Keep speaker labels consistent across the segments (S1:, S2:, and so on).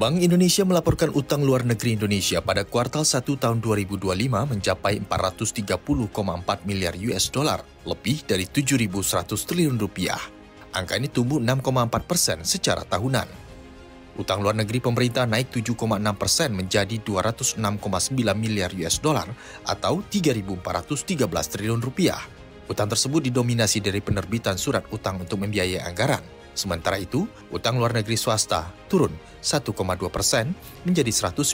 S1: Bank Indonesia melaporkan utang luar negeri Indonesia pada kuartal 1 tahun 2025 mencapai 430,4 miliar US dollar, lebih dari 7.100 triliun rupiah. Angka ini tumbuh 6,4% secara tahunan. Utang luar negeri pemerintah naik 7,6% menjadi 206,9 miliar US dollar atau 3.413 triliun rupiah. Utang tersebut didominasi dari penerbitan surat utang untuk membiayai anggaran. Sementara itu, utang luar negeri swasta turun 1,2% menjadi 195,5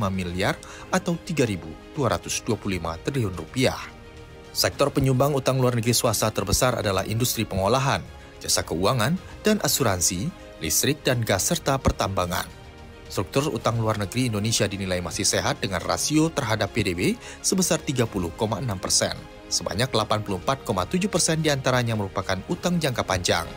S1: miliar atau 3.225 triliun rupiah. Sektor penyumbang utang luar negeri swasta terbesar adalah industri pengolahan, jasa keuangan, dan asuransi, listrik dan gas serta pertambangan. Struktur utang luar negeri Indonesia dinilai masih sehat dengan rasio terhadap PDB sebesar 30,6%. Sebanyak 84,7% diantaranya merupakan utang jangka panjang.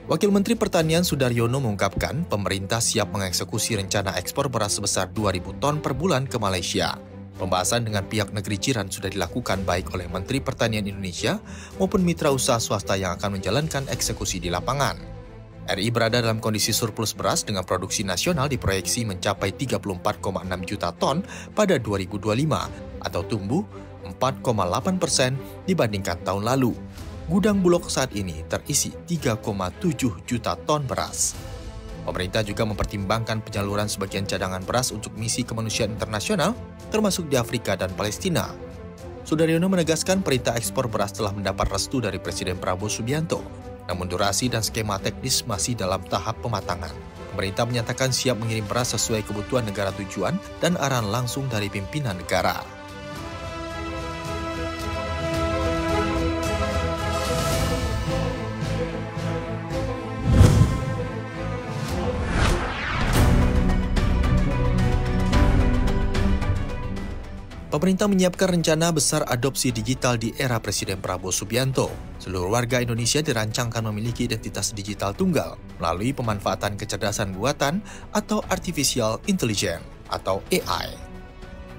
S1: Wakil Menteri Pertanian Sudaryono mengungkapkan pemerintah siap mengeksekusi rencana ekspor beras sebesar 2.000 ton per bulan ke Malaysia. Pembahasan dengan pihak negeri jiran sudah dilakukan baik oleh Menteri Pertanian Indonesia maupun mitra usaha swasta yang akan menjalankan eksekusi di lapangan. RI berada dalam kondisi surplus beras dengan produksi nasional diproyeksi mencapai 34,6 juta ton pada 2025 atau tumbuh 4,8% dibandingkan tahun lalu. Gudang Bulog saat ini terisi 3,7 juta ton beras. Pemerintah juga mempertimbangkan penyaluran sebagian cadangan beras untuk misi kemanusiaan internasional, termasuk di Afrika dan Palestina. Sudaryono menegaskan perintah ekspor beras telah mendapat restu dari Presiden Prabowo Subianto, namun durasi dan skema teknis masih dalam tahap pematangan. Pemerintah menyatakan siap mengirim beras sesuai kebutuhan negara tujuan dan arahan langsung dari pimpinan negara. Pemerintah menyiapkan rencana besar adopsi digital di era Presiden Prabowo Subianto. Seluruh warga Indonesia dirancangkan memiliki identitas digital tunggal melalui pemanfaatan kecerdasan buatan atau Artificial Intelligence atau AI.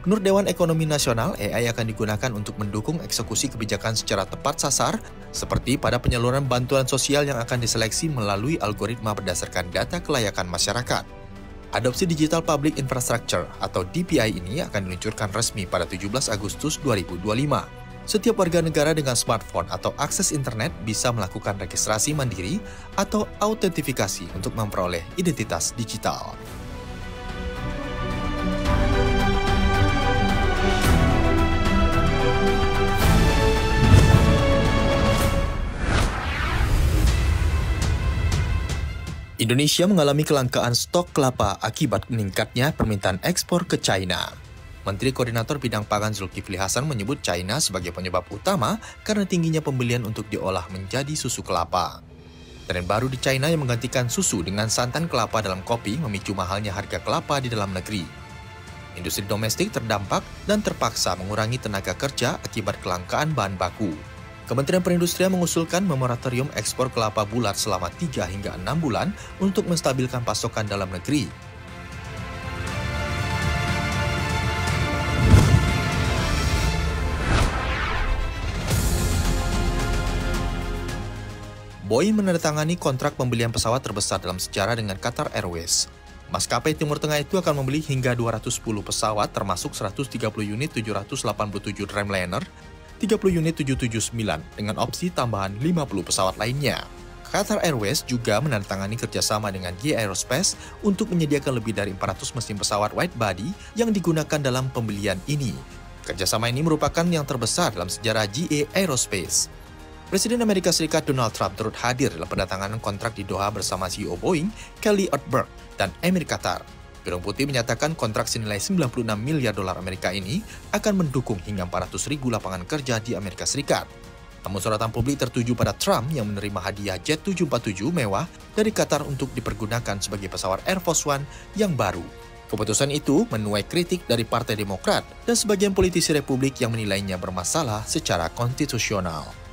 S1: Menurut Dewan Ekonomi Nasional, AI akan digunakan untuk mendukung eksekusi kebijakan secara tepat sasar, seperti pada penyaluran bantuan sosial yang akan diseleksi melalui algoritma berdasarkan data kelayakan masyarakat. Adopsi Digital Public Infrastructure atau DPI ini akan diluncurkan resmi pada 17 Agustus 2025. Setiap warga negara dengan smartphone atau akses internet bisa melakukan registrasi mandiri atau autentifikasi untuk memperoleh identitas digital. Indonesia mengalami kelangkaan stok kelapa akibat meningkatnya permintaan ekspor ke China. Menteri Koordinator Bidang Pangan Zulkifli Hasan menyebut China sebagai penyebab utama karena tingginya pembelian untuk diolah menjadi susu kelapa. Tren baru di China yang menggantikan susu dengan santan kelapa dalam kopi memicu mahalnya harga kelapa di dalam negeri. Industri domestik terdampak dan terpaksa mengurangi tenaga kerja akibat kelangkaan bahan baku. Kementerian Perindustrian mengusulkan moratorium ekspor kelapa bulat selama 3 hingga 6 bulan untuk menstabilkan pasokan dalam negeri. Boeing menandatangani kontrak pembelian pesawat terbesar dalam sejarah dengan Qatar Airways. Maskapai Timur Tengah itu akan membeli hingga 210 pesawat termasuk 130 unit 787 Dreamliner, 30 unit 779 dengan opsi tambahan 50 pesawat lainnya. Qatar Airways juga menandatangani kerjasama dengan GE Aerospace untuk menyediakan lebih dari 400 mesin pesawat wide-body yang digunakan dalam pembelian ini. Kerjasama ini merupakan yang terbesar dalam sejarah GE Aerospace. Presiden Amerika Serikat Donald Trump turut hadir dalam penandatanganan kontrak di Doha bersama CEO Boeing, Kelly Ortberg, dan Emir Qatar. Gedung Putih menyatakan kontrak senilai 96 miliar dolar Amerika ini akan mendukung hingga 400.000 lapangan kerja di Amerika Serikat. Namun sorotan publik tertuju pada Trump yang menerima hadiah Jet 747 mewah dari Qatar untuk dipergunakan sebagai pesawat Air Force One yang baru. Keputusan itu menuai kritik dari Partai Demokrat dan sebagian politisi Republik yang menilainya bermasalah secara konstitusional.